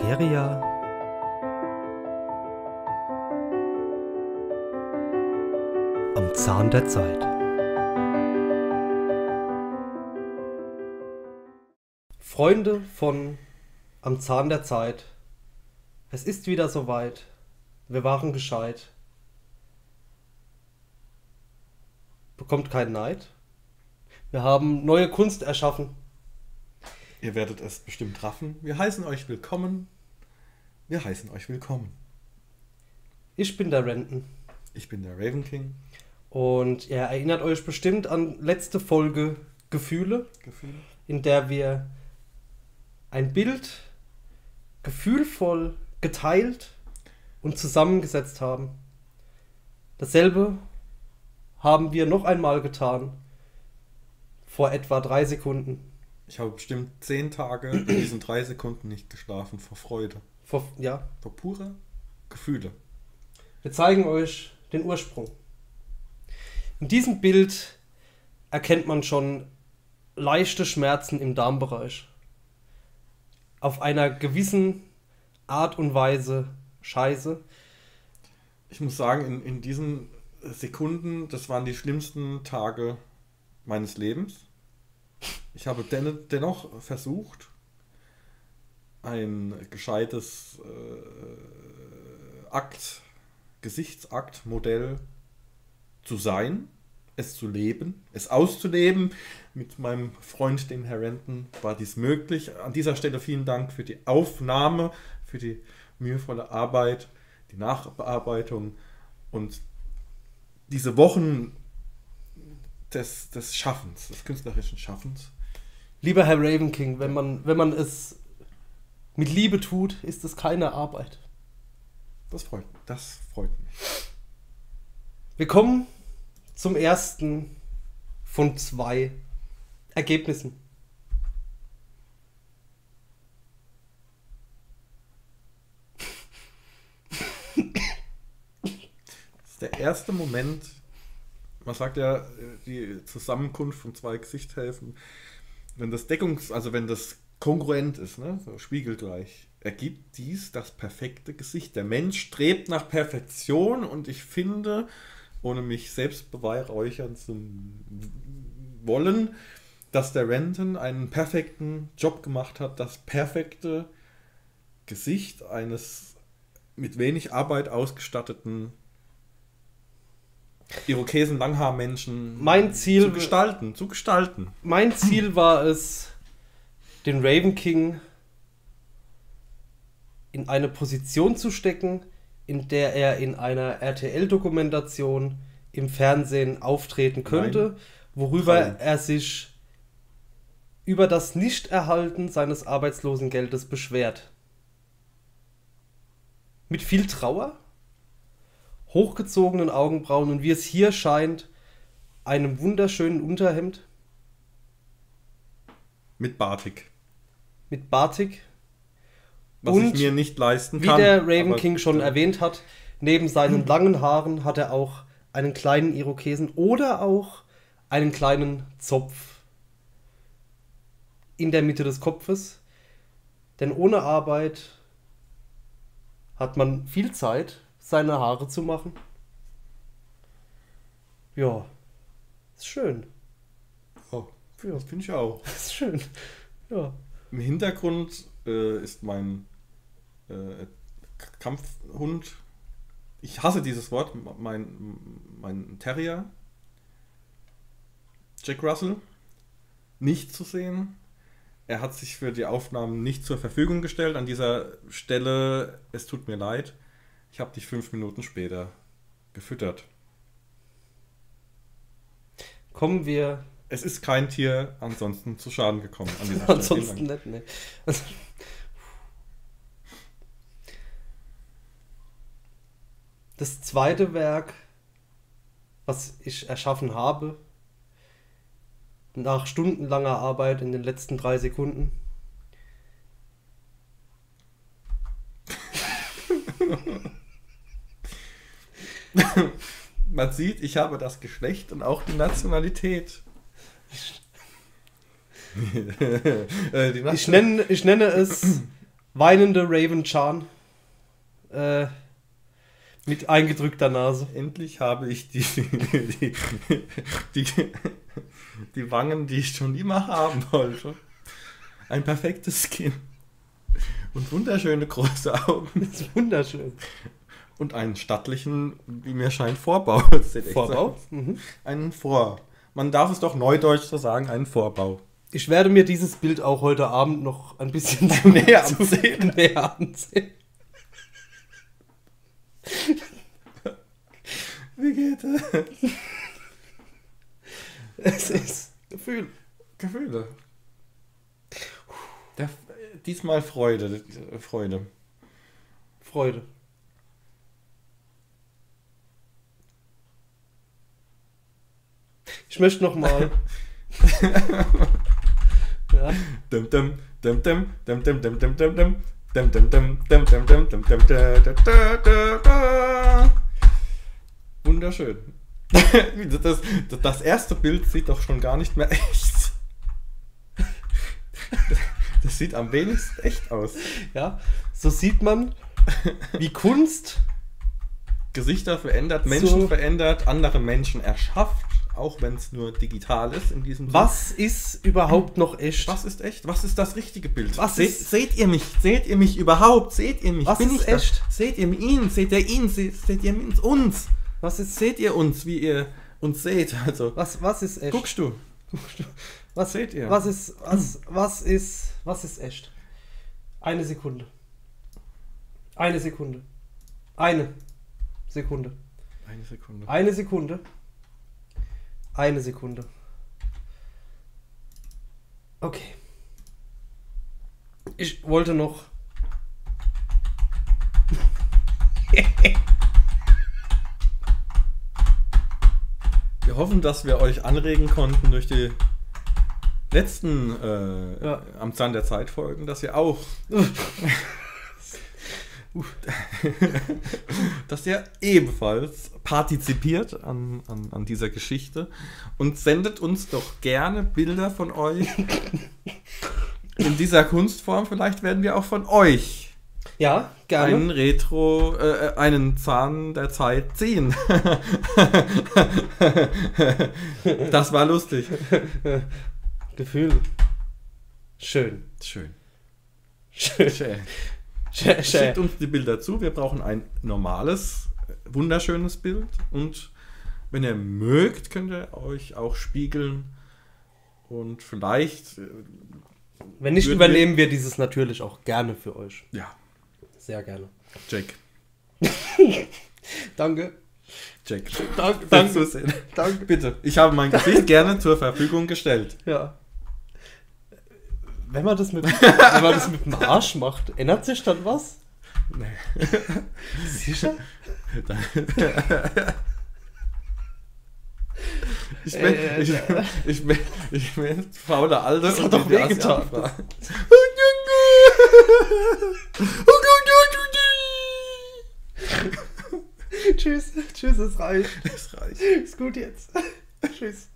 Materia am Zahn der Zeit. Freunde von Am Zahn der Zeit, es ist wieder soweit. Wir waren gescheit. Bekommt keinen Neid. Wir haben neue Kunst erschaffen. Ihr werdet es bestimmt raffen. Wir heißen euch willkommen. Wir heißen euch willkommen. Ich bin der Renton. Ich bin der Raven King. Und ihr erinnert euch bestimmt an letzte Folge Gefühle, in der wir ein Bild gefühlvoll geteilt und zusammengesetzt haben. Dasselbe haben wir noch einmal getan, vor etwa 3 Sekunden. Ich habe bestimmt 10 Tage in diesen 3 Sekunden nicht geschlafen, vor Freude. Vor purer Gefühle. Wir zeigen euch den Ursprung. In diesem Bild erkennt man schon leichte Schmerzen im Darmbereich. Auf einer gewissen Art und Weise scheiße. Ich muss sagen, in diesen Sekunden, das waren die schlimmsten Tage meines Lebens. Ich habe dennoch versucht, ein gescheites Gesichtsaktmodell zu sein, es zu leben, es auszuleben. Mit meinem Freund, dem Herr Renton, war dies möglich. An dieser Stelle vielen Dank für die Aufnahme, für die mühevolle Arbeit, die Nachbearbeitung und diese Wochen des Schaffens, des künstlerischen Schaffens. Lieber Herr Raven King, wenn man es mit Liebe tut, ist es keine Arbeit. Das freut mich. Wir kommen zum ersten von 2 Ergebnissen. Das ist der erste Moment, man sagt ja, die Zusammenkunft von 2 Gesichtshälften, wenn das wenn das kongruent ist, ne, so spiegelgleich, ergibt dies das perfekte Gesicht. Der Mensch strebt nach Perfektion und ich finde, ohne mich selbst beweihräuchern zu wollen, dass der Renton einen perfekten Job gemacht hat, das perfekte Gesicht eines mit wenig Arbeit ausgestatteten Irokesen, Langhaarmenschen zu gestalten. Mein Ziel war es, den Raven King in eine Position zu stecken, in der er in einer RTL-Dokumentation im Fernsehen auftreten könnte, worüber er sich über das Nichterhalten seines Arbeitslosengeldes beschwert. Mit viel Trauer, hochgezogenen Augenbrauen und wie es hier scheint, einem wunderschönen Unterhemd. Mit Batik. Was und ich mir nicht leisten kann. Wie der Raven King schon erwähnt hat, neben seinen langen Haaren hat er auch einen kleinen Irokesen oder auch einen kleinen Zopf in der Mitte des Kopfes. Denn ohne Arbeit hat man viel Zeit, seine Haare zu machen. Ja, ist schön. Oh, das finde ich auch. Ist schön, ja. Im Hintergrund ist mein Kampfhund, ich hasse dieses Wort, mein Terrier, Jack Russell, nicht zu sehen. Er hat sich für die Aufnahmen nicht zur Verfügung gestellt. An dieser Stelle, es tut mir leid, ich habe dich 5 Minuten später gefüttert. Kommen wir... Es ist kein Tier ansonsten zu Schaden gekommen an dieser Stelle. Ansonsten nicht, ne. Das zweite Werk, was ich erschaffen habe, nach stundenlanger Arbeit in den letzten 3 Sekunden. Man sieht, ich habe das Geschlecht und auch die Nationalität. Ich nenne es weinende Raven Chan mit eingedrückter Nase. Endlich habe ich die Wangen, die ich schon immer haben wollte. Ein perfektes Kinn. Und wunderschöne große Augen. Das ist wunderschön. Und einen stattlichen, wie mir scheint, Vorbau. Vorbau? Mhm. Einen Man darf es doch neudeutsch so sagen, einen Vorbau. Ich werde mir dieses Bild auch heute Abend noch ein bisschen näher ansehen. Wie geht es? Es ist Gefühle. Diesmal Freude. Ich möchte noch mal. Ja. Wunderschön. Das erste Bild sieht doch schon gar nicht mehr echt. Das sieht am wenigsten echt aus. Ja, so sieht man, wie Kunst Gesichter verändert, Menschen verändert, andere Menschen erschafft, auch wenn es nur digital ist in diesem Was ist überhaupt noch echt? Was ist echt? Was ist das richtige Bild? Seht ihr mich? Seht ihr mich überhaupt? Seht ihr mich? Was ist echt? Seht ihr ihn? Seht ihr ihn? Seht ihr uns? Seht ihr uns, wie ihr uns seht? Also, was ist echt? Guckst du? Was seht ihr? Was ist echt? Eine Sekunde. Eine Sekunde. Eine Sekunde. Eine Sekunde. Eine Sekunde. Eine Sekunde. Okay. Ich wollte noch... Wir hoffen, dass wir euch anregen konnten durch die letzten am Zahn der Zeit Folgen, dass ihr auch dass ihr ebenfalls partizipiert an dieser Geschichte und sendet uns doch gerne Bilder von euch in dieser Kunstform. Vielleicht werden wir auch von euch gerne einen Zahn der Zeit ziehen. Das war lustig. Gefühl. Schön. Schickt uns die Bilder zu. Wir brauchen ein normales, wunderschönes Bild. Und wenn ihr mögt, könnt ihr euch auch spiegeln. Und vielleicht... Wenn nicht, übernehmen wir dieses natürlich auch gerne für euch. Ja. Sehr gerne. Jack. Danke. Jack. Danke. Bitte. Ich habe mein Gesicht gerne zur Verfügung gestellt. Ja. Wenn man das mit dem Arsch macht, ändert sich dann was? Nee. Sicher? Ich bin faule Alte. Das hat doch wehgetan. Tschüss, es reicht. Es reicht. Ist gut jetzt. Tschüss.